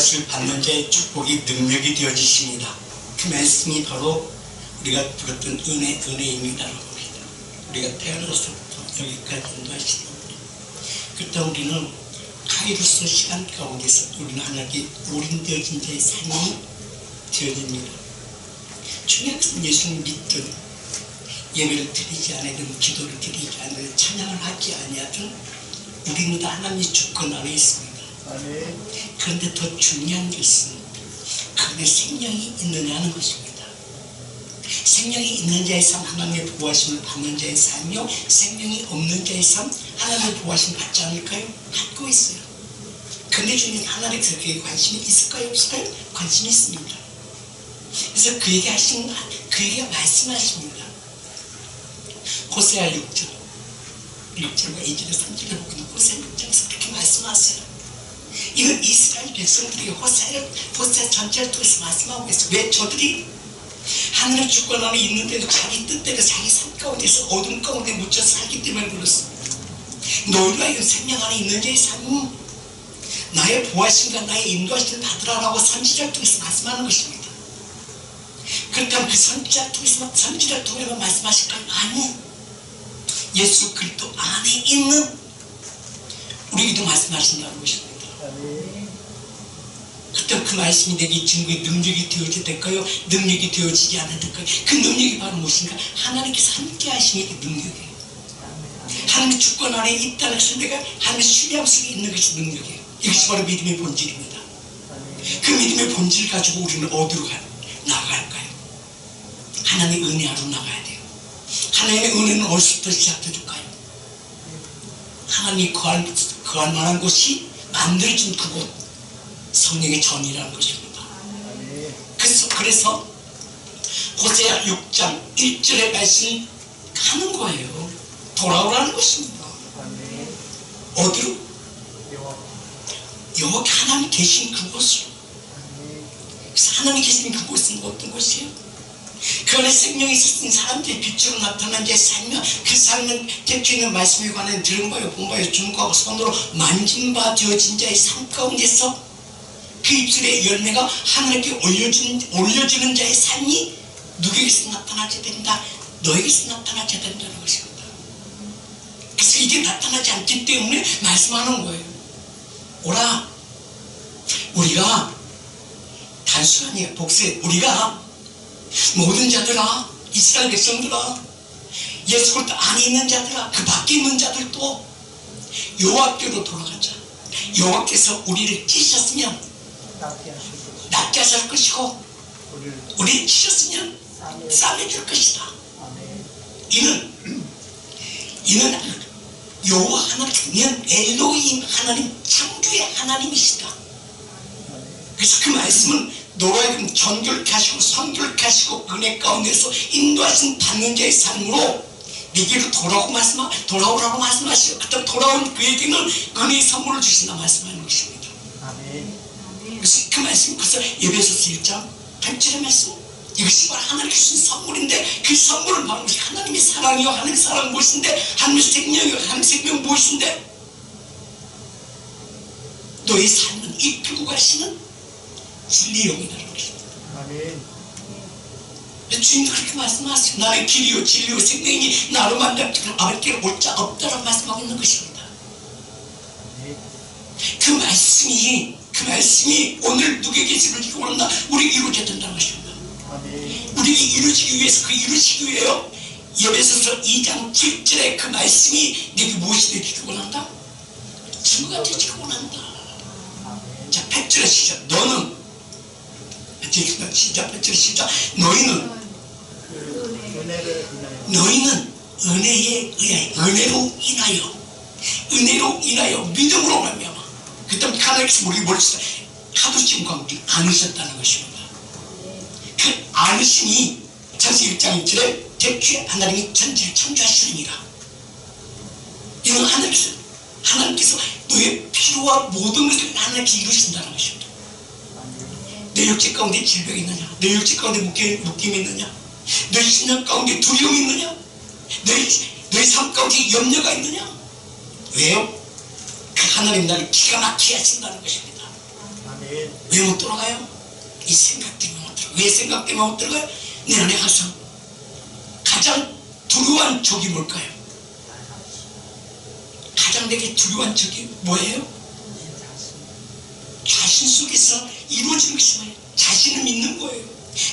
부활을 받는 자의 축복이 능력이 되어지십니다. 그 말씀이 바로 우리가 들었던 은혜입니다라고 합니다. 우리가 태어나서부터 여기까지 인도하시는 겁니다. 그렇다 우리는 가이로스 시간 가운데서 우리는 하나님께 올인되어진 자의 삶이 되어집니다. 중요한 것은 예수님 믿든 예배를 드리지 않으든 기도를 드리지 않으든 찬양을 하지 아니하든 우리는 다 하나님의 주권 안에 있습니다. 그런데 더 중요한 것은 그 안에 생명이 있느냐는 것입니다. 생명이 있는 자의 삶, 하나님의 보호하심을 받는 자의 삶이요, 생명이 없는 자의 삶, 하나님의 보호하심을 받지 않을까요? 받고 있어요. 근데 주님 하나님의 그에게 관심이 있을까요? 없을까요? 관심이 있습니다. 그래서 그에게 말씀하십니다. 호세아 6절과 2절에 3절에 보면 호세아 6절에서 그렇게 말씀하세요. 이건 이스라엘 백성들이 호세아 전체를 통해서 말씀하고 있어요. 왜 저들이 하늘의 주권 안에 있는데도 자기 뜻대로 자기 삶 가운데서 어둠 가운데 묻혀 살기 때문에 그렇습니다. 너희가 이 생명 안에 있는 자의 삶은 나의 보호하심과 나의 인도하심을 받으라라고 선지자를 통해서 말씀하는 것입니다. 그렇다면 그 선지자를 통해서 말씀하실까요? 아니, 예수 그리스도 안에 있는 우리에게도 말씀하신다는 것입니다. 그때 그 말씀이 내게 증거의 능력이 되어야 될까요? 능력이 되어지지 않아야 될까요? 그 능력이 바로 무엇인가? 하나님께서 함께 하시는 게 능력이에요. 하나님의 주권 안에 있다는 것은 내가 하나님의 신뢰함 속에 있는 것이 능력이에요. 이것이 바로 믿음의 본질입니다. 그 믿음의 본질을 가지고 우리는 어디로 나아갈까요? 하나님의 은혜하러 나가야 돼요. 하나님의 은혜는 어디서부터 시작해줄까요? 하나님이 거할 만한 곳이 만들어진 그곳, 성령의 전이라는 것입니다. 그래서 호세아 6장 1절의 말씀을 하는 거예요. 돌아오라는 것입니다. 어디로? 여기 하나님 계신 그곳으로. 그래서 하나님 계신 그곳은 어떤 곳이에요? 그 안에 생명이 있었던 사람들이 빛으로 나타난 자의 삶이며 그 삶은 대표있는 말씀에 관해 들은 바요 본 바요 중고하고 손으로 만진 바 되어진 자의 삶 가운데서 그 입술의 열매가 하나님께 올려주는 자의 삶이 누구에게서 나타나게 된다? 너에게서 나타나게 된다는 것입니다. 그래서 이게 나타나지 않기 때문에 말씀하는 거예요. 오라, 우리가 단순하니 복수해. 우리가 모든 자들아, 이스라엘 백성들아, 예수 그리스도 안에 있는 자들아, 그 밖에 있는 자들도 여호와께로 돌아가자. 여호와께서 우리를 찢으셨으면 낫게 하실 것이고 우리를 찢으셨으면 싸매줄 것이다. 이는 여호와 하나님, 엘로힘 하나님, 창조의 하나님이시다. 그래서 그 말씀은 너희는 정결케 하시고 성결케 하시고 은혜 가운데서 인도하신 받는 자의 삶으로 네게로 돌아오라고 말씀하시고, 그때 돌아온 그에게는 은혜의 선물을 주신다 말씀하는 것입니다. 그래서 그 말씀이 벌써 에베소서 1장 8절의 말씀, 이것이 바로 하나님께 주신 선물인데, 그 선물을 말하는 것이 하나님의 사랑이요, 하나님의 사랑은 무엇인데, 하나님의 생명이요, 하나님의 생명은 무엇인데, 너의 삶은 이끌고 가시는 진리의 영이라는 것입니다. 주님도 그렇게 말씀하세요. 나의 길이요 진리요 생명이니 나로 만나 아버지께로 올 자 없다라고 말씀하고 있는 것입니다. 그 말씀이 오늘 누구에게 이루어지기 원한다? 우리에게 이루어져야 된다는 것입니다. 우리에게 이루어지기 위해서, 그 이루어지기 위해요, 에베소서 2장 7절에 그 말씀이 내게 무엇이 되기를 원한다? 증거가 되기를 원한다. 자, 8절에 시작. 너는 시작. 8절에 시작. 너희는 은혜에 의하여, 은혜로 인하여 믿음으로 말미암아. 그때 하나님께서 우리 머릿속에 하도 지금 우리 안으셨다는 것입니다. 그 안으심이 창세기 1장 1절에 대초에 하나님이 천지를 창조하시느니라. 이는 하나님께서 너의 필요와 모든 것을 하나님께 이루신다는 것입니다. 내 육체 가운데 질병이 있느냐? 내 육체 가운데 묶임이 있느냐? 내 신령 가운데 두려움이 있느냐? 내 삶 가운데 염려가 있느냐? 왜요? 그 하나님 나를 기가 막히게 하신다는 것입니다. 왜 못 들어가요? 이 생각 때문에 못 들어가요. 왜 생각 때문에 못 들어가요? 내 안에 항상 가장 두려운 적이 뭘까요? 가장 내게 두려운 적이 뭐예요? 자신 속에서 이루어지는 것이 뭐예요? 자신을 믿는 거예요.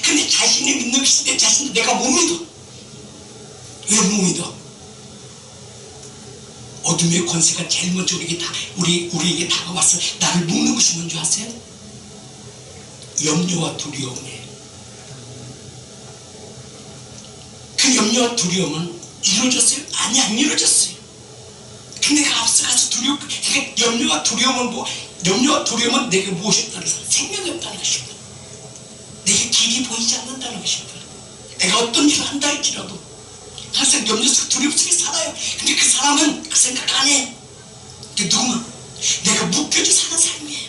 근데 자신을 믿는 것이 내 자신도 내가 못 믿어. 왜 못 믿어? 어둠의 권세가 제일 먼저 우리에게 다가와서 나를 묶는 것이 뭔지 아세요? 염려와 두려움이에요. 그 염려와 두려움은 이루어졌어요? 아니, 안 이루어졌어요. 근데 내가 앞서가서 그러니까 염려와 두려움은 염려와 두려움은 내게 무엇이 없다는 것입니다. 생명이 없다는 것입니다. 내게 길이 보이지 않는다는 것입니다. 내가 어떤 일을 한다 할지라도 항상 염려 속 두려움 속에 살아요. 근데 그 사람은 그 생각 안 해. 그 누구만 내가 묶여져 사는 삶이에요.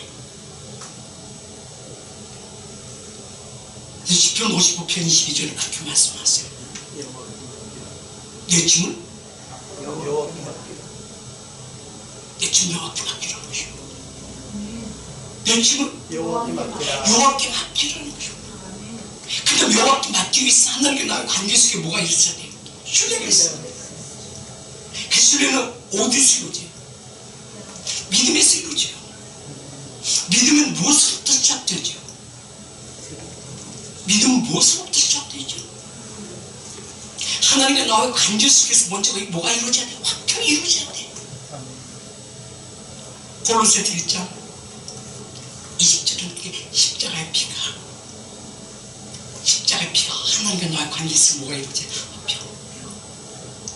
시편 55편 22절에 그렇게 말씀하세요. 내 짐을 내 짐 여호와께 맡기라는 것이고 내 짐을 여호와께 맡기라는 것이고 근데 여호와께 맡기기 위해서 하나님께 나의 관계 속에 뭐가 있어야 돼요? 신뢰가 있어요. 그 신뢰는 어디서 이루어져요? 믿음에서 이루어져요. 믿음은 무엇으로부터 시작되죠? 믿음은 무엇으로부터 시작되죠? 하나님과 나의 관계 속에서 먼저 뭐가 이루어져야 돼요? 화평이 이루어져야 돼요. 골로새서 1장 20절은 십자가의 피가 하나님과 나의 관계에서 뭐가 이루어져요? 화평.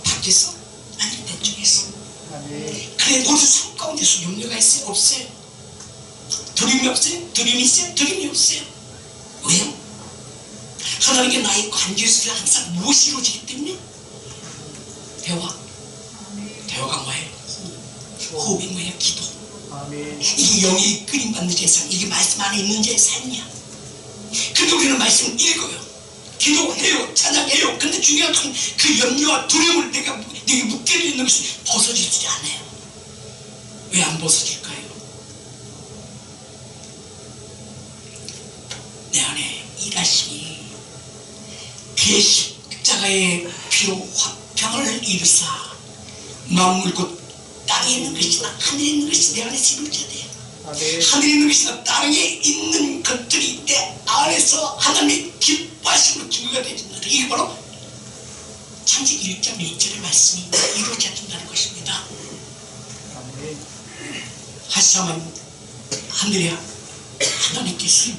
밖에서? 아니, 내 쪽에서. 그래, 모든 삶 가운데서 염려가 있어요? 없어요? 두려움이 없어요? 두려움이 있어요? 두려움이 없어요? 왜요? 하나님과 나의 관계 속에 항상 무엇이 이루어지기 때문에? 대화가 뭐예요? 호흡이 뭐예요? 기도. 이게 영이 끓임받는 제사, 이게 말씀 안에 있는 자의 삶이야. 근데 우리는 말씀을 읽어요. 기도해요. 찬양해요. 근데 중요한 건 그 염려와 두려움을 내게 묶여 있는 것이 벗어지지 않아요. 왜 안 벗어질까요? 내 안에 일하시니 그의 십자가의 피로 화평을 이루사 만물 곧 땅에 있는 것이나 하늘에 있는 것이 내 안에서 이루어져야 돼요. 하늘에 있는 것이나 땅에 있는 것들이 내 안에서 하나님의 기뻐하심으로 기부가 되어진다. 이게 바로 창세기 1장 1절의 말씀이 이루어져야 된다는 것입니다. 하사만 하늘에 하나님께서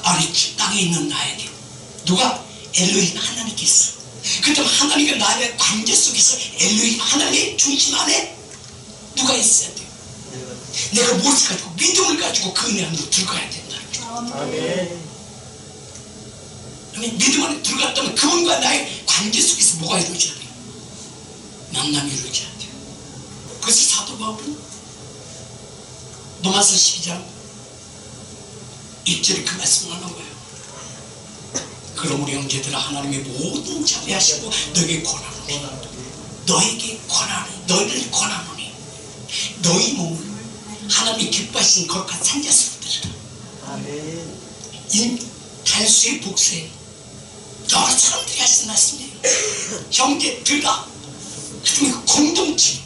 아래 땅에 있는 나에게 누가? 엘로힘 하나님께서. 그렇다면 하나님과 나의 관계 속에서 엘로힘 하나님의 중심 안에 누가 있어야 돼요? 내가 무엇을 가지고 믿음을 가지고 그 은혜 안으로 들어가야 된다는 거죠. 믿음 안에 들어갔다면 그분과 나의 관계 속에서 뭐가 이루어져야 돼요? 만남이 이루어져야 돼요. 그래서 사도 바울은 로마서 12장 1절에 그 말씀을 하는 거예요. 그럼 우리 형제들아 하나님의 모든 자비하시고 너에게 권하노니 너희를 권하노니 너희 몸을 하나님이 기뻐하신 거룩한 산자스로 드리라. 이 달수의 복수에 여러 사람들이 하신 말씀이에요. 형제들아 그다음에 그 공동체는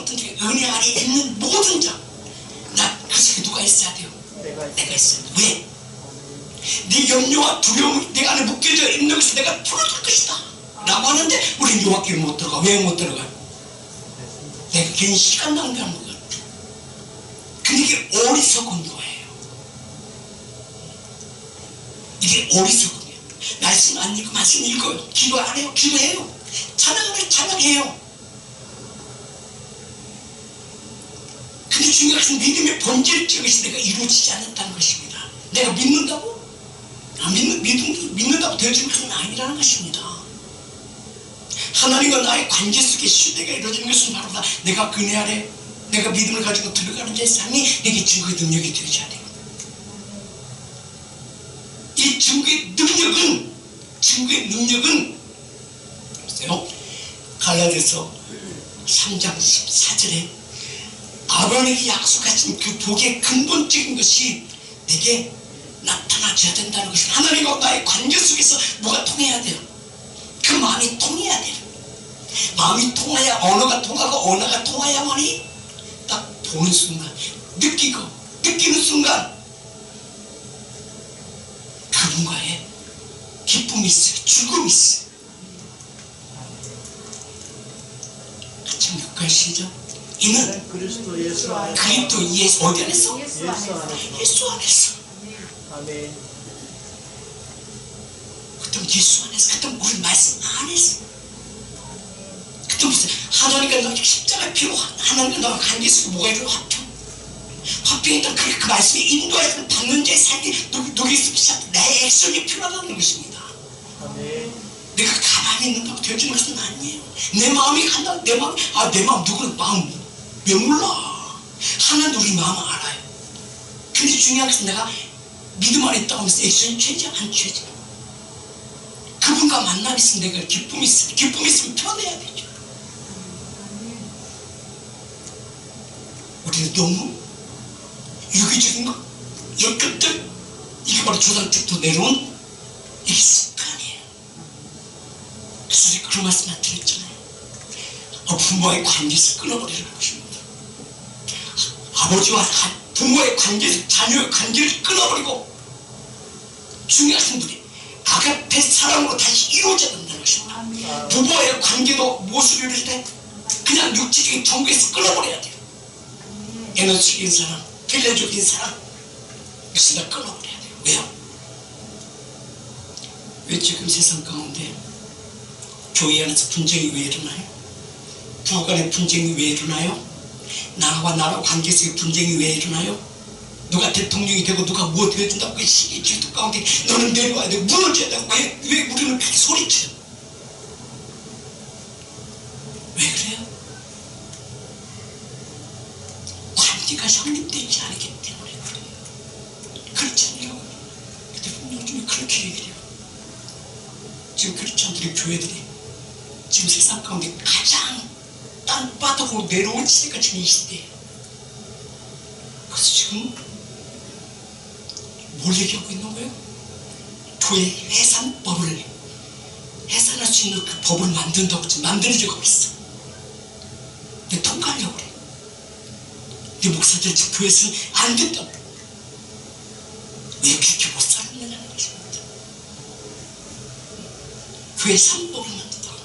어떤 게 은혜 안에 있는 모든 자. 그 속에 누가 있어야 돼요? 내가 있어야 돼요. 왜? 네 염려와 두려움이 내 안에 묶여져 있는 것을 내가 풀어줄 것이다 라고 하는데 우리는 여호와께 못 들어가. 왜 못 들어가요? 내가 괜히 시간 낭비하는 것 같아. 근데 이게 어리석은 거예요. 이게 어리석은이에요. 말씀 안 읽고 말씀 읽어요. 기도 안 해요. 기도해요. 찬양해요. 근데 중요한 것은 믿음의 본질적인 것이 내가 이루어지지 않는다는 것입니다. 내가 믿는다고? 믿는다고 되어지는 것은 아니라는 것입니다. 하나님과 나의 관계 속에 신뢰가 이루어지는 것은 바로 내가 그네 아래 내가 믿음을 가지고 들어가는 자의 삶이 내게 증거의 능력이 되어져야 돼요. 이 증거의 능력은 글쎄요, 갈라디아서 3장 14절에 아브라함에게 약속하신 그 복의 근본적인 것이 내게 나타나줘야 된다는 것이 하나님과 나의 관계 속에서 뭐가 통해야 돼요. 그 마음이 통해야 돼요. 마음이 통해야 언어가 통하고 언어가 통해야만이 딱 보는 순간 느끼는 순간 그분과의 기쁨이 있어요. 즐거움이 있어요. 같이 묵갈 시죠. 이는 그리스도 예수 안에서 그리스도 예수 어디 안에서? 예수 안에서 예수 안에서. 아멘. 그때 예수 안에서, 그때 우리 말씀 안에서. 그때 무슨 하나님과 너희 십자가 피로 하나님과 너희 관계 속에 뭐가 이루어 화평했던 그 말씀이 인도하여서 받는 자의 삶이 녹이기 시작 내 액션이 필요하다는 것입니다. 아멘. 내가 가만히 있는다고 되어지는 것은 아니에요. 내 마음이 간다. 내 마음 누구는 마음 왜 몰라. 하나님 우리 마음 알아요. 근데 중요한 것은 내가 믿음 안에 있다고 하면서 액션이 취하지 안 취하지. 그분과 만남이 있으면 내가 기쁨이 있으면 편해야 되죠. 우리는 너무 유기적인 거, 역겹들, 이게 바로 조상 때부터 내려온 이게 습관이에요. 그래서 제가 그런 말씀 안 드렸잖아요. 부모와의 관계에서 끊어버리는 것입니다. 아버지와 부모의 관계에서 자녀의 관계를 끊어버리고 중요하신 분이 아가페 사랑으로 다시 이루어져야 된다는 것입니다. 부모의 관계도 무엇을 이룰 때 그냥 육체적인 정부에서 끊어버려야 돼요. 에너지적인 사랑, 필레적인 사랑, 그래서 다 끊어버려야 돼요. 왜요? 왜 지금 세상 가운데 교회 안에서 분쟁이 왜 일어나요? 부부 간의 분쟁이 왜 일어나요? 나와 나와 관계 속의 분쟁이 왜 일어나요? 누가 대통령이 되고 누가 뭐 되어준다고 그 시기 질투 가운데 너는 내려와야 되고 무너져야 되고 왜 우리는 그렇게 소리쳐요? 왜 그래요? 관계가 성립되지 않기 때문에 그래요. 그렇지 않냐고. 근데 요즘에 그렇게 얘기해요. 지금 크리스찬 우리 교회들이 지금 세상 가운데 가장 땅바닥으로 내려온 시대가 지금 이 시대예요. 그래서 지금 뭘 얘기하고 있는 거예요? 교회 해산법을 해산할 수 있는 그 법을 만든다고 지금 만들어지고 있어. 근데 통과하려고 그래. 근데 목사들 지금 교회에서는 안 된다고. 왜 그렇게 못 살았느냐는 것입니다. 교회 3법을 만든다고.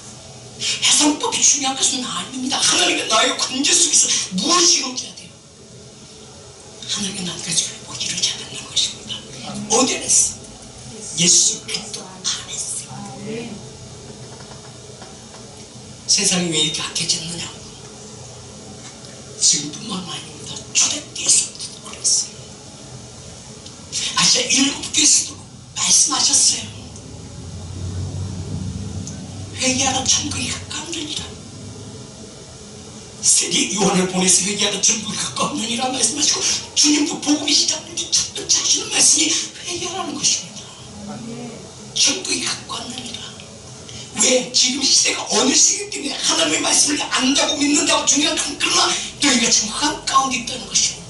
해산법이 중요한 것은 아닙니다. 하나님과 나의 관계 속에서 무엇이 이루어져야 돼요? 하나님과 나의 관계 속에서 뭐 이루어져야 된다는 것입니다. 어디 안에서? 예수 그리스도 안에서. 세상이 왜 이렇게 악해졌느냐? 지금뿐만 아닙니다. 초대교회에서도 그랬어요. 아시아 7교회에서도 말씀하셨어요. 회개하라 천국이 가까우느니라. 세리 요한을 보내서 회개하라 천국이 가까우느니라 말씀하시고 주님도 복음이 시작된 첫 번째 하시는 말씀이 회개하라는 것입니다. 천국이 가까우느니라. 왜? 지금 시대가 어느 시기 때문에 하나님의 말씀을 안다고 믿는다고 중요한 건 그러나 너희가 지금 가운데 있다는 것입니다.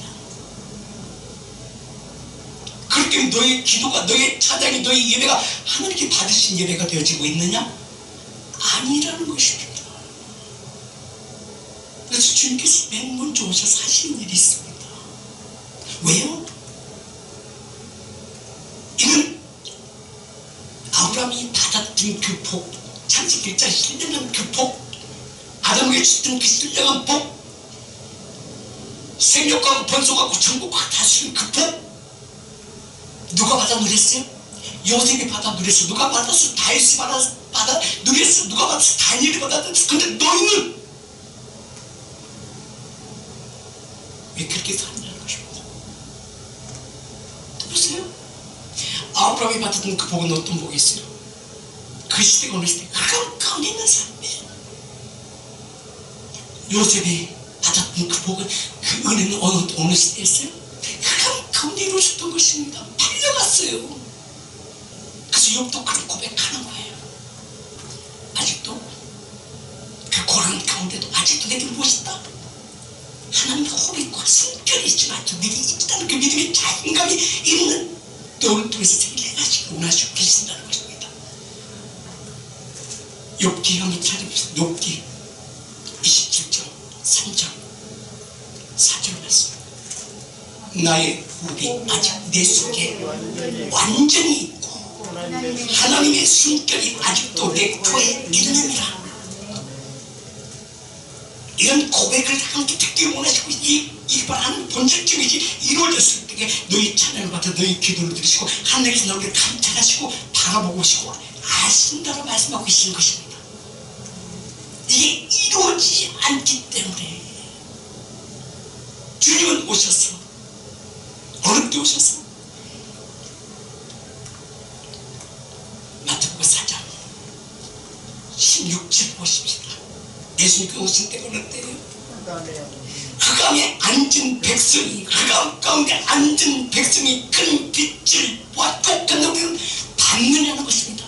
그렇게 너의 기도가 너의 찬양이 너의 예배가 하나님께 받으신 예배가 되어지고 있느냐? 아니라는 것입니다. 그래서 주님께서 맨 먼저 오셔서 하시는 일이 있습니다. 왜요? 이는 아브라함이 받았던 그 복, 창세기 1장 신령한 그 복, 아담에게 주던 그 신령한 복, 생육과 번성하고 천국과 다스리는 그 복, 누가 받아 누렸어요? 요셉이 받아 누렸어. 누가 받았어? 다윗이 받아 누렸어. 누가 받았어? 다니엘이 받았어. 근데 너희는 왜 그렇게 사느냐는 것입니다. 보세요. 아브라함이 받았던 그 복은 어떤 복이 있어요? 그 시대가 어느 시대? 흑암 가운데 있는 삶이에요. 요셉이 받았던 그 복은 그 은혜는 어느 시대였어요? 흑암 가운데 이루어졌던 것입니다. 팔려갔어요. 그래서 욥도 그런 고백하는 거예요. 아직도 그 고난 가운데도 아직도 내게 무엇이 있다? 하나님과 호흡과 성결이 있지만 믿음이 있다는 그 믿음의 자신감이 있는 너를 통해서 생기게 하시고 원하시고 계신다는 것입니다. 욥기 한번 찾아보세요. 욥기 27장 3장 4절 말씀. 나의 호흡이 아직 내 속에 완전히 있고 하나님의 숨결이 아직도 내 코에 있느니라. 이런 고백을 함께 듣기 원하시고 이바라는 본질적인 것이 이루어졌을 때 너희 찬양을 받아 너희 기도를 들으시고 하나님께서 너희를 감탄하시고 바라보시고 아신다고 말씀하고 계시는 것입니다. 이게 이루어지지 않기 때문에 주님은 오셔서 어렵게 오셔서 마태복음 4장 16절 보십시다. 예수님께 오신 때가 어느 때예요? 흑암에 앉은 백성이 흑암 가운데 앉은 백성이 큰 빛을 보아 똑같은 우리는 받느냐는 것입니다.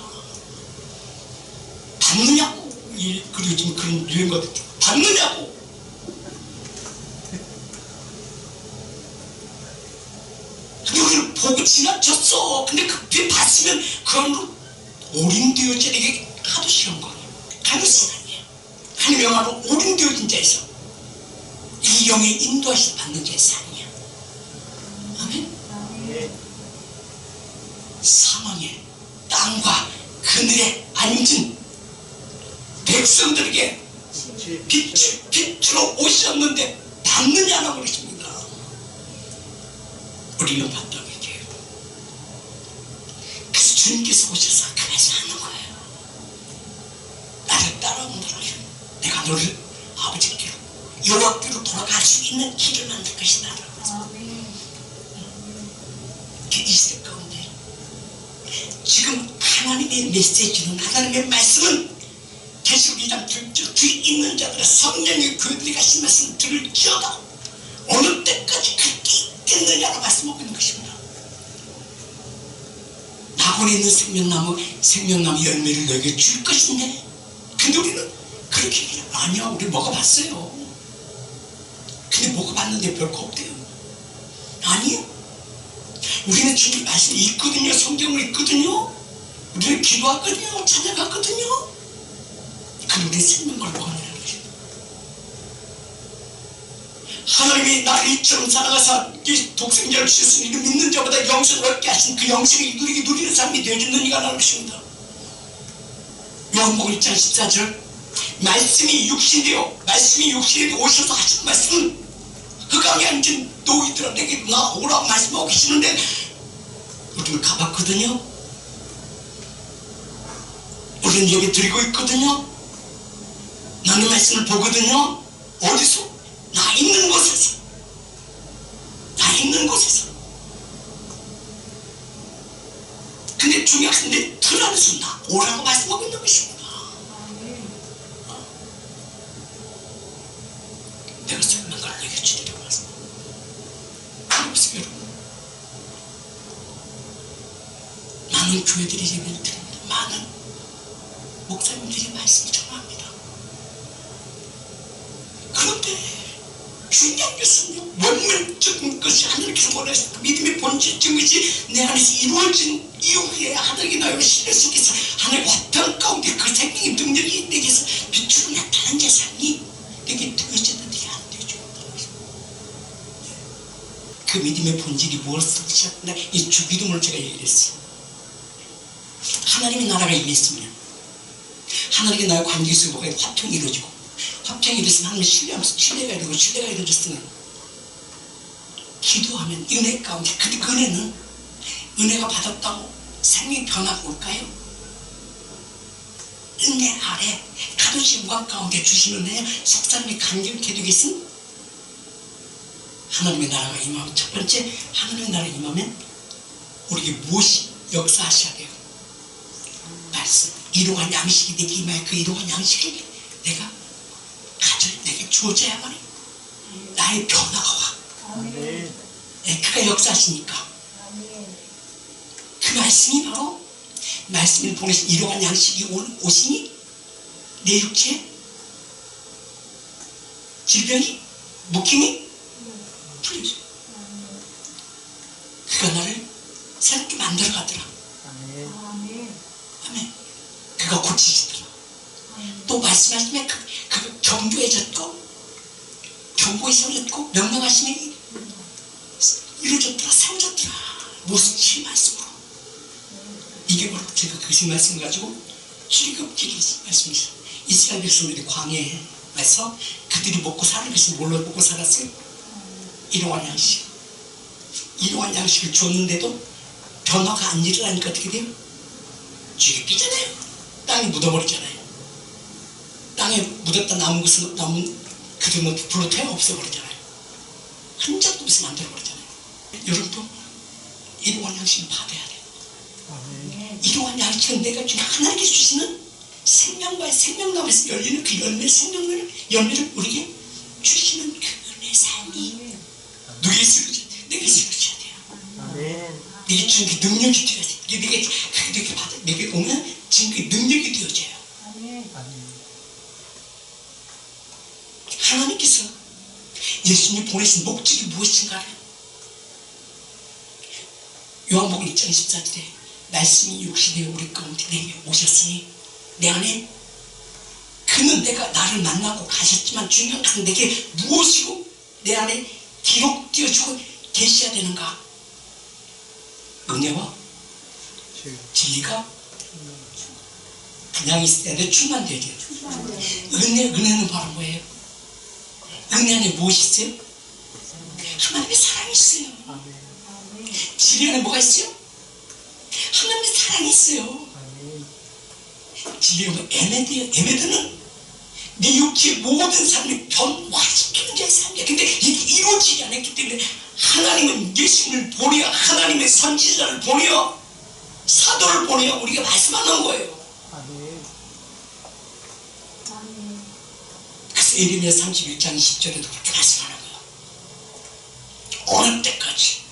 받느냐고. 그리고 요즘 그런 유행가 듣죠. 받느냐고. 근데 우리는 보고 지나쳤어. 근데 그 빛 봤으면 그 안으로 오림되어지게 하도 싫은 거예요. 가능성이 아니에요. 하나님의 영화로 오림되어진 자에서 이 영의 인도하심 받는 자의 삶이야. 아멘. 사망의 땅과 그늘에 앉은 백성들에게 빛으로 오셨는데 받느냐는 것입니다. 우리는 받다고 얘기해요. 그래서 주님께서 오셔서 그 말씀하는 거예요. 나를 따라온다라. 내가 너를 아버지께로 여호와께로 돌아갈 수 있는 길을 만들 것이다. 이 시대 가운데 지금 하나님의 메시지는 하나님의 말씀은 계시록 2장 7절 뒤에 있는 자들의 성령의 교회들이 가신 말씀을 들을지어다 어느 때까지 그렇게 있겠느냐고 말씀하고 있는 것입니다. 낙원에 있는 생명나무 열매를 너에게 줄 것인데 근데 우리는 그렇게 얘기해요. 아니야 우리 먹어봤어요. 근데 먹어봤는데 별거 없대요. 아니요. 우리는 주님 말씀을 읽거든요. 성경을 읽거든요. 우리는 기도하거든요. 찬양하거든요. 근데 우리는 생명을 먹어내는 것입니다. 하나님이 나를 이처럼 살아가사 독생자를 주신 이를 믿는 자보다 영생을 얻게 하신 그 영생을 누리는 삶이 되어주는 이가 나는 것입니다. 요한복음 1장 14절 말씀이 육신되어 오셔서 하시는 말씀은 흑암에 앉은 너희들아 내게 나오라고 말씀하고 계시는데 우리는 가봤거든요. 우리는 예배 드리고 있거든요. 나는 말씀을 보거든요. 어디서? 나 있는 곳에서. 근데 중요한 것은 내 틀 안에서 나오라고 말씀하고 있는 것입니다. 내가 생명을 내게 주리라고 말씀합니다. 그러면서 여러분 많은 교회들이 예배를 드립니다. 많은 목사님들이 말씀을 전합니다. 그런데 중요한 것은요, 원물적인 것이 하나님께서 원하시는 믿음의 본질적인 것이 내 안에서 이루어진 이후에 하나님이 나의 신뢰 속에서 하나님의 화평 가운데 그 생명의 능력이 내게서 빛으로 나타난 제 삶이 내게 되어졌는데 안 되죠. 그 믿음의 본질이 무엇을 시작했나? 이 주기도문을 제가 얘기했어요. 하나님의 나라가 임했으면 하나님의 나라의 관계 속에 뭐가 화평이 이루어지고 화평이 이루어지면 하나님의 신뢰가 이루어지고 신뢰가 이루어졌으면 기도하면 은혜 가운데 그 은혜는 은혜가 받았다고 생명이 변화가 올까요? 은혜 아래 가도시 무관 가운데 주시는 은혜 속사람이 간격해 두겠음 하나님의 나라가 임하면 첫 번째 하나님의 나라가 임하면 우리에게 무엇이 역사하셔야 돼요? 말씀 일용할 양식이 내게 임하여 그 일용할 양식을 내가 내게 주어져야만 해. 나의 변화가 와. 네, 그가 역사하시니까 그 말씀이 바로 말씀을 보내신 일용할 양식이 오시니 내 육체 질병이 묶임이 풀려져. 그가 나를 새롭게 만들어가더라. 아멘. 그가 고치시더라. 또 말씀하시면 그 경고해졌고 경고에 세워졌고 명령하시면 이루어졌더라. 세워졌더라. 모습이 말씀으로. 이게 바로 제가 그 말씀 가지고 출애굽기 말씀이죠. 이스라엘 백성들이 광야에서 그들이 먹고 사는 것이 뭘로 먹고 살았어요? 일용할 양식. 일용할 양식을 줬는데도 변화가 안 일어나니까 어떻게 돼요? 쥐가 삐잖아요. 땅이 묻어버리잖아요. 땅에 묻었다 남은 것은 그들은 불로 태워 없애버리잖아요. 흔적도 없이 만들어버리잖아요. 여러분도 일용할 양식을 받아야 돼요. 일용할 양식은 내가 주는 하나님께 주시는 생명과 생명나무에서 열리는 그 열매를 우리에게 주시는 그 은혜 삶이 누구에게 쓰러져야 돼요? 내게 쓰러져야 돼요. 내게 주는 그 능력이 되어야 돼요. 내게 오면 지금 그 능력이 되어져요. 하나님께서 예수님 보내신 목적이 무엇인가를 요한복음 1장 14절에 말씀이 육신에 우리 가운데 내게 오셨으니 내 안에 그는 내가 나를 만나고 가셨지만 중요한 것은 내게 무엇이고 내 안에 기록되어지고 계셔야 되는가? 은혜와 진리가 그냥 있어야 돼. 충만돼야 돼요. 은혜는 바로 뭐예요? 은혜 안에 무엇이 있어요? 하나님의 사랑이 있어요. 진리 안에 뭐가 있어요? 하나님의 사랑이 있어요. 진리가 뭐 에메드는 네 육체의 모든 삶을 변화시키는 자의 삶이야. 근데 이게 이루어지지 않았기 때문에 하나님은 예수님을 보내어 하나님의 선지자를 보내어 사도를 보내어 우리가 말씀하는 거예요. 그래서 예레미야 31장 20절에도 그렇게 말씀하는 거예요. 어느 때까지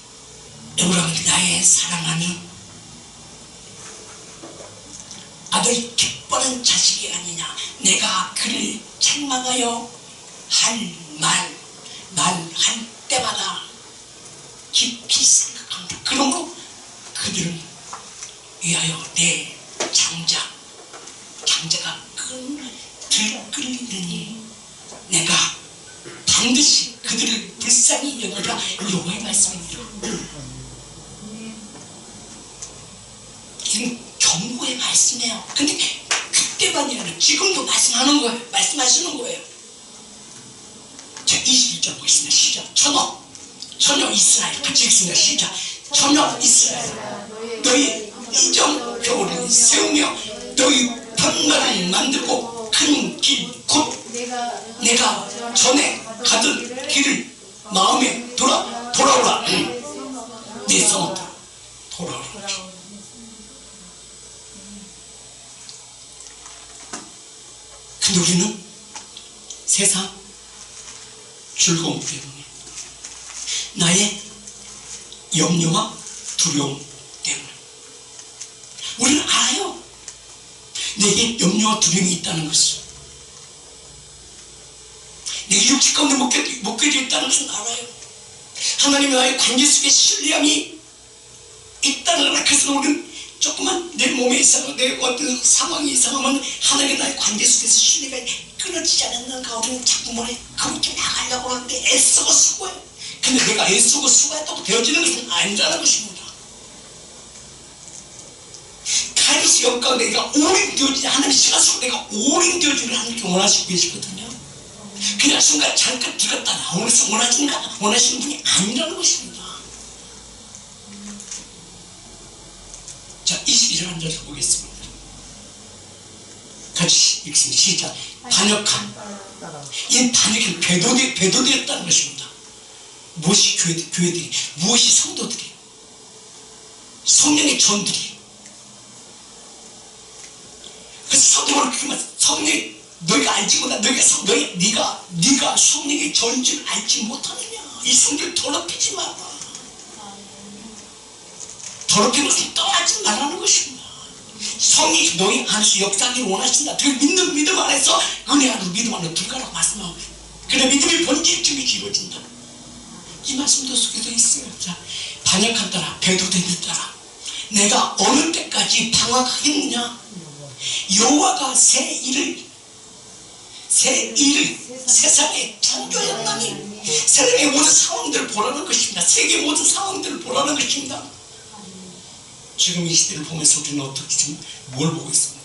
에브라임이 나의 사랑하는 아들 기뻐하는 자식이 아니냐. 내가 그를 책망하여 말할 때마다 깊이 생각한다. 그러므로 그들을 위하여 내 장자가 들끓이느니 내가 반드시 그들을 불쌍히 여기라. 여호와의 말씀입니다. 이건 경고의 말씀이에요. 근데 그때만이 아니라 지금도 말씀하는 거예요. 말씀하시는 거예요. 자, 21절 보겠습니다. 시작. 처녀 이스라엘. 같이 읽습니다. 시작. 처녀 이스라엘, 너희 이정 교를 세우며 너희 편말을 만들고 큰 길 곧 내가 전에 가던 길을 마음에 돌아오라. 내 성으로 돌아오라. 근데 우리는 세상 즐거움 때문에 나의 염려와 두려움 때문에 우리는 알아요. 내게 염려와 두려움이 있다는 것을, 내게 육체 가운데 묶여져 있다는 것은 알아요. 하나님의 나의 관계 속에 신뢰함이 있다는 걸. 그래서 우리는 조금만 내 몸에 이상하고 내 어떤 상황이 이상하면 하나님의 나의 관계 속에서 신뢰가 끊어지지 않았는가. 우리는 자꾸 뭐래 그렇게 나가려고 하는데 애쓰고 수고해. 근데 내가 애쓰고 수고했다고 되어지는 것은 아니라는 것입니다. 카리스 영가가 내가 오링되어지지, 하나님의 시간 속에 내가 오링되어지는 하나님께 원하시고 계시거든요. 그냥 순간 잠깐 들었다 나오면서 원하시는 분이 아니라는 것입니다. 자, 22절 한 절 보겠습니다. 같이 읽습니다. 시작. 반역한. 이 반역은 배도되었다는 것입니다. 무엇이 교회들이, 무엇이 성도들이, 성령의 전들이. 그래서 성령을 그렇게 말해. 성령, 너희가 알지 못하, 네가 성령의 전줄을 알지 못하느냐. 이 성령을 더럽히지 마라. 더럽히는 것을 떠나지 말라는 것입니다. 성령이 너희 안에서 역사하기를 원하신다. 그 믿음 안에서 은혜 안으로 믿음 안으로 들어가라고 말씀하고, 그래 믿음의 본질적이지. 이루어진다. 이 말씀도 속에도 있어요. 자, 반역한다라 배도되는다라 내가 어느 때까지 방황하겠느냐. 여호와가 새 일을 세상에 창조했나니 세상의 모든 상황들을 보라는 것입니다. 세계 모든 상황들을 보라는 것입니다. 지금 이 시대를 보면서 우리는 어떻게 지금 뭘 보고 있습니까?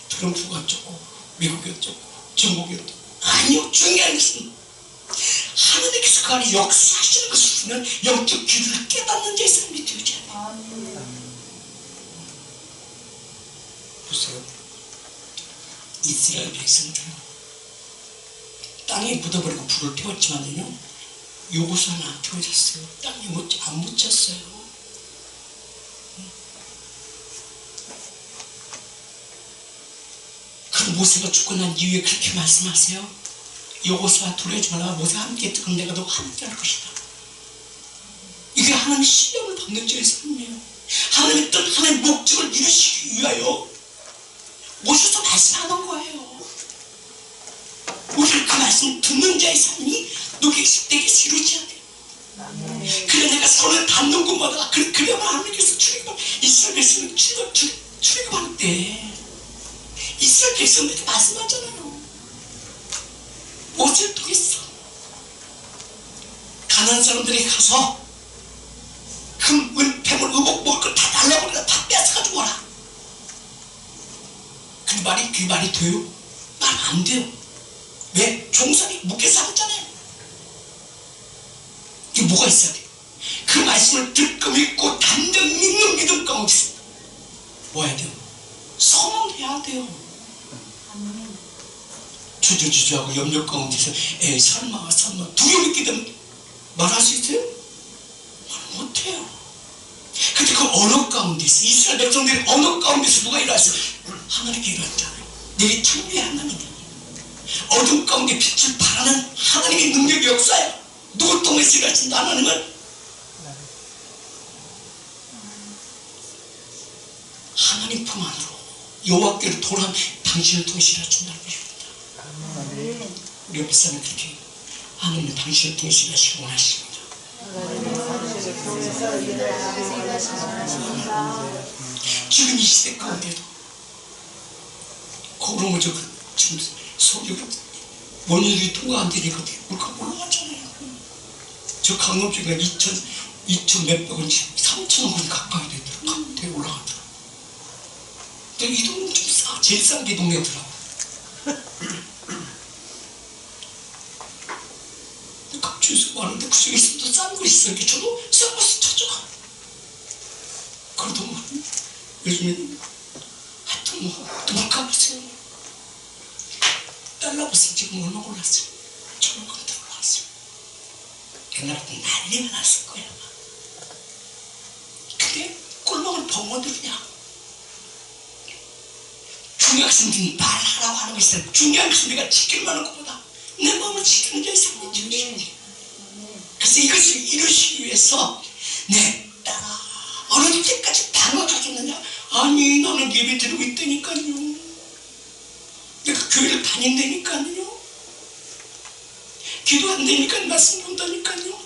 트럼프가 어쩌고 미국이 어쩌고 중국이 어쩌고 아니요. 중요한 것은 하나님께서 그 안에 역사하시는 것을 보면 영적 귀를 깨닫는 자의 삶이 되지 않아요. 보세요. 이스라엘 백성들 땅에 묻어버리고 불을 태웠지만요 요구서 하나 안 태워졌어요. 땅에 안 묻혔어요. 그 모세가 죽고 난 이후에 그렇게 말씀하세요. 여호수아 두려워하지 말라. 모세와 함께 그럼 내가 너와 함께 할 것이다. 이게 하나님의 신령을 받는 자의 삶이에요. 하나님의 뜻, 하나님의 목적을 이루시기 위하여 모셔서 말씀하는 거예요. 우리는 그 말씀 듣는 자의 삶이 너에게 이루어져야 돼요. 그래 내가 손을 닿는 곳마다 그래야만 하나님께서 출애굽 이스라엘 백성은 출애굽할 때 이스라엘 백성들에게 말씀하잖아요. 모세를 통해서 가난한 사람들이 가서 금, 은, 폐물, 의복 먹을 걸 다 달라고 그러니까 다 뺏어가지고 와라. 그 말이 돼요? 말 안 돼요. 왜? 종살이 묵게 살았잖아요. 이게 뭐가 있어야 돼요? 그 말씀을 듣고 믿고 단정 믿는 믿음 가운데 있습니다. 뭐 해야 돼요? 선언해야 돼요. 주저주저하고 염려 가운데서 에이 설마 두려움 있게 되면 말할 수 있어요? 말 못해요. 근데 그 언어 가운데서 이스라엘 백성들의 언어 가운데서 누가 일어났어요? 하나님께 일어났잖아요. 내게 창조의 하나님이 어둠 가운데 빛을 발하는 하나님의 능력의 역사예요. 누굴 통해서 일어나신다 하나님은? 하나님 품 안으로 여호와께로 돌아온 당신을 통해서 일어나신다는 것입니다. 우리 옆에 사람은 그렇게 하나님은 당신을 통해서 일하시기 원하십니다. 지금 이 시대 가운데도 고로모저 지금 소리가 원인이 통과 안 되니까 물가가 올라갔잖아요. 저 강남 쪽에 2천 몇백 원씩 3,000원 원이 가까이 되더라고요. 되게 올라가더라고요. 근데 이 동네는 좀 싸. 제일 싼 게 동네더라고요. 갑주에서 왔는데 그 중에서 또 싼 거 있어요. 저도 싼 것을 찾아가. 그래도 뭐 요즘엔 하여튼 뭐 또 물가 보세요. 달러 보세요. 지금 얼마 올랐어요? 1,000원까지 올라왔어요. 옛날에 난리가 났을 거야. 근데 꼴먹을 벙어들이냐. 중요한 것은 말하라고 하는 것이 아니라 중요한 것은 내가 지킬만 하는 것보다 내 마음을 지키는 자의 삶이 중요해. 그래서 이것을 이루시기 위해서 내 따라 어느 때까지 방황하겠느냐? 아니 나는 예배 드리고 있다니까요. 내가 교회를 다닌다니까요. 기도 안 되니까 말씀 본다니까요.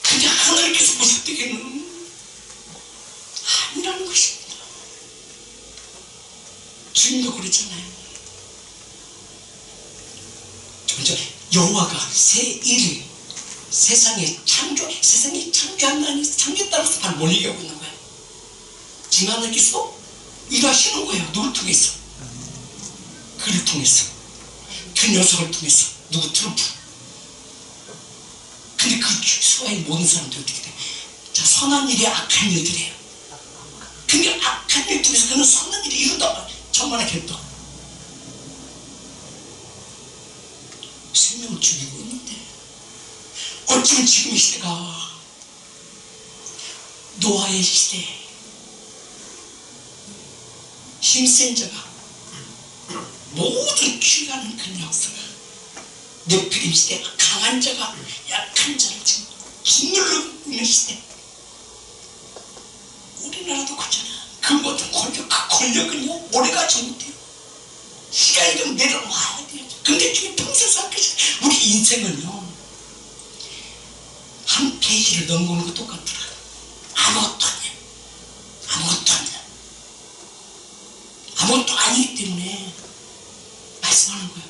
그냥 하나님께서 무섭되게는 아니라는 것입니다. 주님도 그랬잖아요. 먼저 여호와가 새 일을 세상에 창조한다니 창조에 따라서 바로 뭘 얘기하고 있는 거예요. 지금 하나님께서 일하시는 거예요. 누굴 통해서? 그를 통해서. 그 녀석을 통해서. 누구? 트럼프. 근데 그 수와의 모든 사람들이 어떻게 돼? 자, 선한 일이 악한 일들이에요. 근데 악한 일 통해서 그는 선한 일이 이루다 천만의 겠다. 생명을 죽이고 있는데 어쩌면 지금 이 시대가 노아의 시대, 힘센 자가 모든 귀가는 그 역사가 네피림 시대가 강한 자가 약한 자를 지금 짓누르고 있는 시대. 우리나라도 그렇잖아. 그 모든 권력, 그 권력은요 오래가지 못해요. 시간이 좀 내려와야 돼요. 근데 지금 평생 살 것이 우리 인생은요 한 페이지를 넘기는 거 똑같더라. 아무것도 아니야. 아무것도 아니야. 아무것도 아니기 때문에 말씀하는 거예요.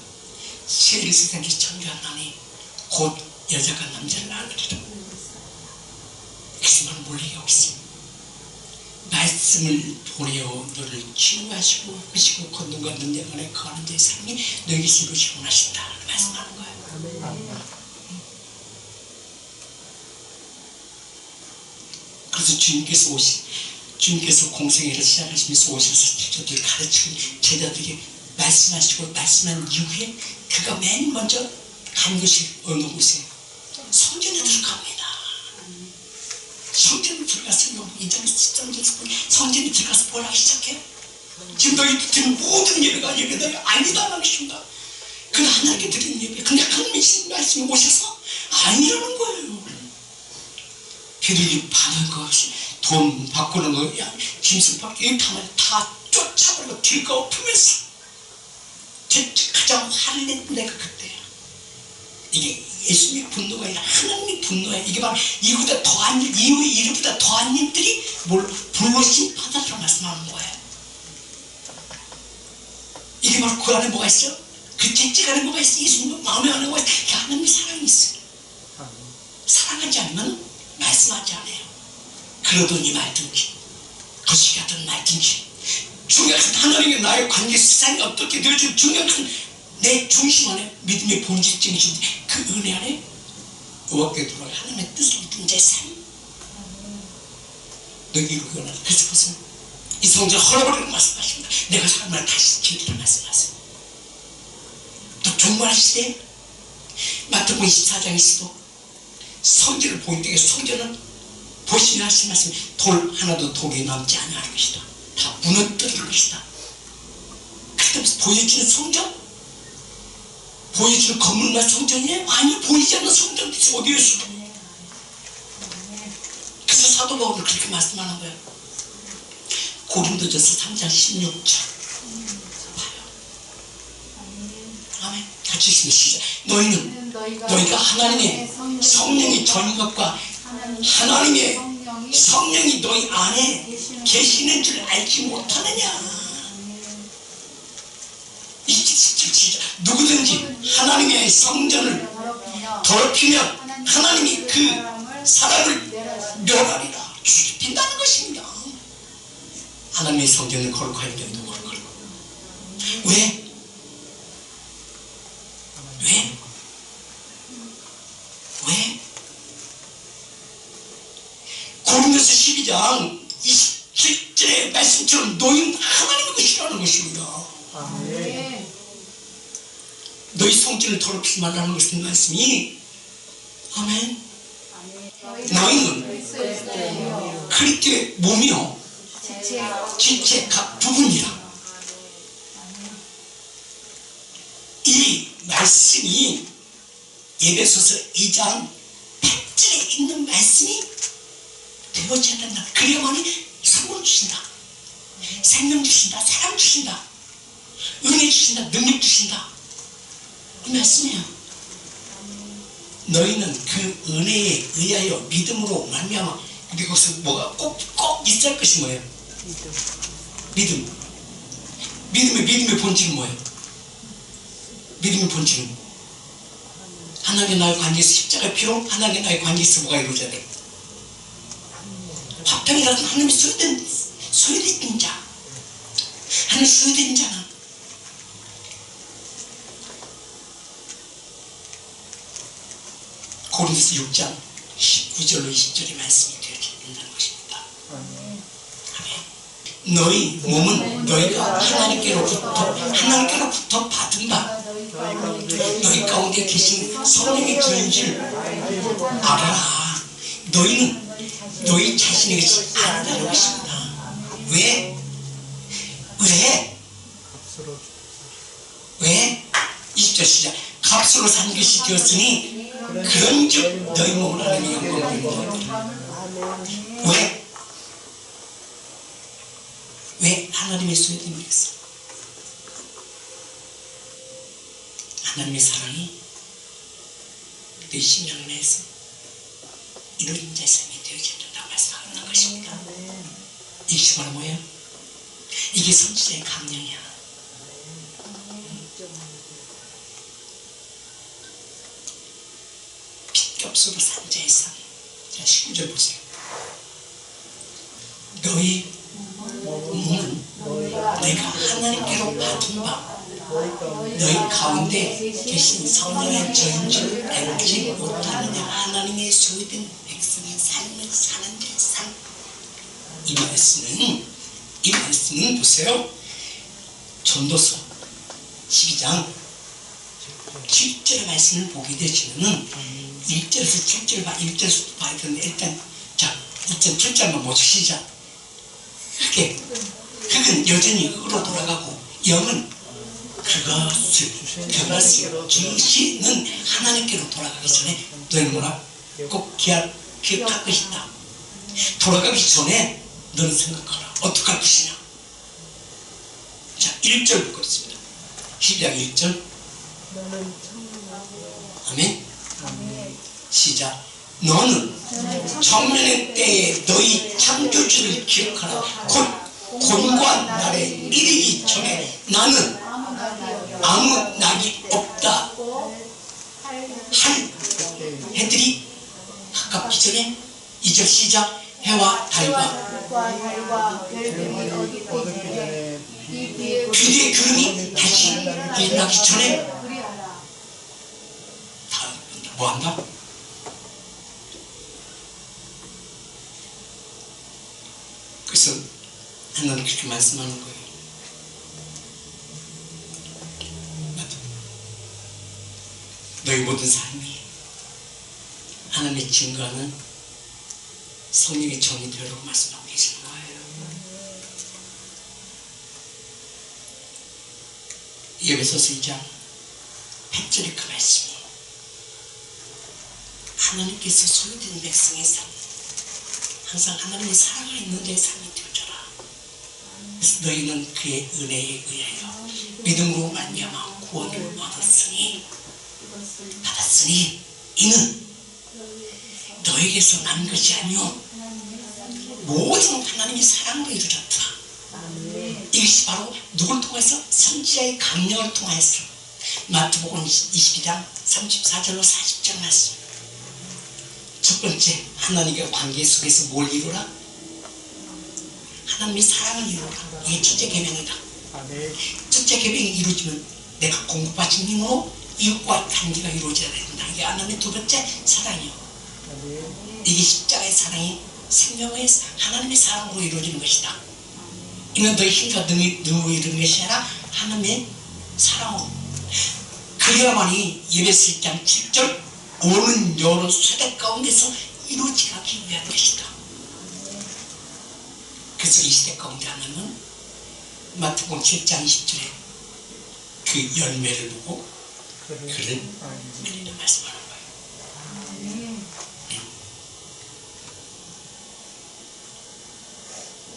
세례를 세상에 창조하나니 곧 여자가 남자를 낳으리라. 말씀하는 몰래 여기 있습니다. 말씀을 보내어 너를 치유하시고 하시고 권능과 능력 안에 거하는 자의 삶이 너에게 이루시고 원하신다 말씀하는 거예요. 그래서 주님께서 공생애를 시작하시면서 오셔서 제자들을 가르치고 제자들에게 말씀하시고 말씀한 이후에 그가 맨 먼저 간 것이 어느 곳이에요? 성전에 들어갑니다. 성전에 들어가서 2장 13절 성전에 들어가서 뭘 하기 시작해요? 지금 너희 듣는 모든 예배가 예배다 아니다라는 것입니다. 그건 하나님께 드리는 예배. 근데 하나님의 말씀이 오셔서 아니라는 거예요. 걔들이 받은 것이 돈 받고는 거야. 짐승 받고 이 다 쫓아버리고 뒤가 엎으면서 가장 화를 냈던 내가 그때야. 이게 예수님의 분노가 아니라 하나님의 분노야. 이게 바로 이보다 더한 일, 이보다 더한 일들이 뭘 불로 심판하라고 말씀하는 거예요. 이게 바로 그 안에 뭐가 있어요? 그 채찍 안에 뭐가 있어요? 예수님 마음에 안에 뭐가 있어요? 그 하나님의 사랑이 있어요. 사랑하지 않으면 말씀하지 않아요. 그러더니 말든지 거시기 하든 말든지 중요한 하나님과 나의 관계 세상이 어떻게 되어지고 중요한 내 중심 안에 믿음의 본질적인 그 은혜 안에 의롭게 돌아가 하나님의 뜻을 이룬 제 삶 너에게 이루기 원한다. 그래서 보세요. 이 성전 헐어버리는 말씀하십니다. 내가 사람을 다시 지키라 말씀하세요. 또 종말의 시대에 마태복음 24장에서도 성전을 보인다게 성전은 보시면 하신 말씀 돌 하나도 독이 남지 않을 것이다. 다 무너뜨릴 것이다. 그러면서 보여지는 성전? 보여지는 건물만 성전이에요? 아니 보이지 않는 성전도 어디에 있어? 그래서 사도 바울은 그렇게 말씀하는 거예요. 고린도전서 3장 16절 봐요. 아멘. 같이 있으면 시작. 너희가 하나님의 성령이 전인 것과 하나님의 성령이 너희 안에 계시는 줄 알지 못하느냐. 누구든지 하나님의 성전을 더럽히면 하나님이 그 사람을 멸하리라. 죽인다는 것입니다. 하나님의 성전을 거룩하게 되면 거룩하고. 왜? 왜? 왜? 고린도서 12장 27절의 말씀처럼 너희는 하나님의 것이라는 것입니다. 아멘. 너희 성전을 더럽히지 말라는 것은 말씀이 아멘. 너희는 그리스도의 몸이요 지체 각 부분이라. 이 말씀이 에베소서 2장 8절에 있는 말씀이 되어져야 된다. 그래야만이 선물 주신다. 생명 주신다. 사랑 주신다. 은혜 주신다. 능력 주신다. 이 말씀이에요. 너희는 그 은혜에 의하여 믿음으로 말미암아. 근데 거기서 뭐가 꼭 있을 것이 뭐예요? 믿음. 믿음의 본질은 뭐예요? 믿음의 본질은 하나님과 나의 관계에서 십자가의 피로 하나님과 나의 관계에서 뭐가 이루어져야 돼? 화평이라는 하나님의 소유된 자. 하나님의 소유된 자는 고린도서 6장 19절로 20절의 말씀이 되어진다는 것입니다. 아멘. 너희 몸은 너희가 하나님께로부터 받은 바 너희 가운데 계신 성령의 기인 줄 알아라. 너희는 너희 자신의 것이 아니라는 것입니다. 왜? 20절 시작. 값으로 산 것이 되었으니 그런즉 너희 몸을 하나님의 영광을 왜? 왜 하나님의 소유된 것을? 하나님의 사랑이 너희 심령을 내서 이루어진 자의 삶이 되어진다고 말씀하는 것입니다. 이것이 바로 뭐예요? 이게 선지자의 강령이야. 핏값으로 산 자의 삶. 자, 19절 보세요. 너희 몸은 너희가 하나님께로 받은 바 너희 가운데 계신 성령의 전줄 알지 못하느냐. 하나님의 소유된 백성의 삶을 사는 자의 삶. 이 말씀은 보세요. 전도서 12장 7절의 말씀을 보게 되시면은 1절에서 7절 1절에서 봐야 되는데 일단 자 7절만 보죠. 시작. 흙은 여전히 흙으로 돌아가고 영은 그것을 주시는 하나님께로 돌아가기 전에 너희는 뭐라? 꼭 기억할 것이다. 돌아가기 전에 너는 생각하라. 어떻게 할 것이냐. 자 1절 보겠습니다. 시작 1절. 아멘. 시작. 너는 청년의 때에 너희 창조주를 기억하라. 곧 곤고한 날에 이르기 전에 나는 아무 낙이 없다 한 해들이 가깝기 전에 2절 시작. 해와 달과 비의 구름이 다시 일어나기 전에 뭐한다? 그래서 하나님 그렇게 말씀하는 거예요. 너희 모든 삶이 하나님의 증거하는 성령의 정이 되라고 말씀하고 계시는 거예요. 에베소서 2장 8절의 그 말씀이 하나님께서 소유된 백성의 삶, 항상 하나님의 사랑이 있는 자의 삶이 되어져라. 그래서 너희는 그의 은혜에 의하여 믿음으로 말미암아 구원을 받았으니 이는 너에게서 난 것이 아니오 모든 하나님의 사랑으로 이루어졌다. 이것이 바로 누굴 통해서? 선지자의 강령을 통해서. 마태복음 22장 34절로 40절 말씀. 첫 번째, 하나님과 관계 속에서 뭘 이루라? 하나님의 사랑을 이루라. 이게 첫째 계명이다. 첫째 계명이 이루어지면 내가 공급받은 힘으로 이웃과 관계가 이루어져야 된다. 이게 하나님의 두 번째 사랑이요. 이게 십자가의 사랑이 생명의 하나님의 사랑으로 이루어지는 것이다. 이는 너희 힘과 능으로 이루는 것이 아니라 하나님의 사랑으로. 그래야만이 예배서 1장 7절 오는 여러 세대 가운데서 이루어지기 위한 것이다. 그래서 이 시대 가운데 하나님은 마태복음 7장 20절에 그 열매를 보고 그를 맺는 말씀하는 거예요.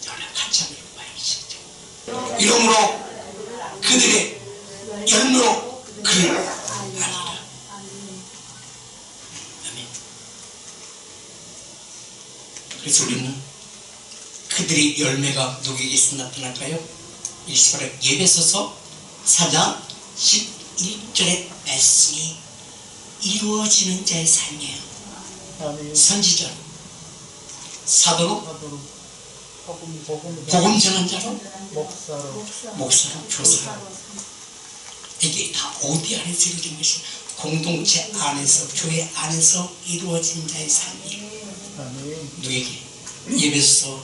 연락 같이 한번 읽어봐야겠죠. 이러므로 그들의 열매로 그를 아니라. 아멘. 그래서 우리는 그들의 열매가 누구에게서 나타날까요? 일시바로 예배소서 4장 11절의 말씀이 이루어지는 자의 삶이에요. 아멘. 선지자로, 사도로, 복음 전한 자로, 목사로, 교사로. 이게 다 어디 안에서 이루어진 것이 공동체 안에서, 교회 안에서 이루어진 자의 삶이에요. 아멘. 누구에게? 예배소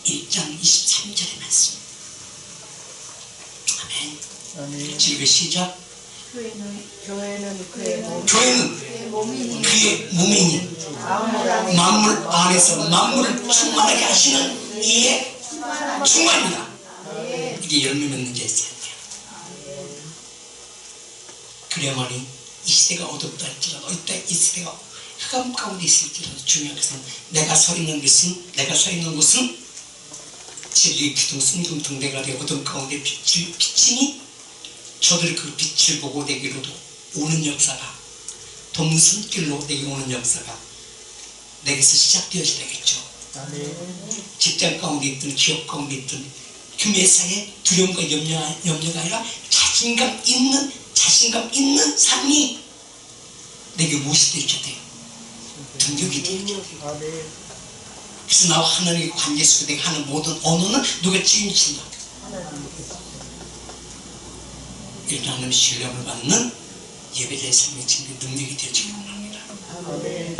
1장 23절의 말씀. 아멘. 아멘. 지금 시작. 교회는 그의 그의 몸이니 만물 안에서 만물을 충만하게 하시는 이의 충만입니다. 이게 열매 맺는 자의 삶이야. 그래야만이 이 시대가 어둡다 할지라도 이 시대가 흑암 가운데 있을지라도 중요한 것은 내가 서 있는 곳은 진리의 기둥, 순금등대가 되어 어둠 가운데 비치니 저들이 그 빛을 보고 내게로도 오는 역사가, 돕는 손길로 내게 오는 역사가 내게서 시작되어야 되겠죠. 아멘. 직장 가운데 있든 기업 가운데 있든 그 매사에 두려움과 염려가 아니라 자신감 있는 삶이 내게 무엇이 되어야 돼요? 등력이 되어야 돼요. 아멘. 그래서 나와 하나님의 관계 속에 내가 하는 모든 언어는 누가 책임진다? 이렇게 하나님의 신뢰를 받는 예배자의 삶의 증거 능력이 되어지기 원합니다. 아멘.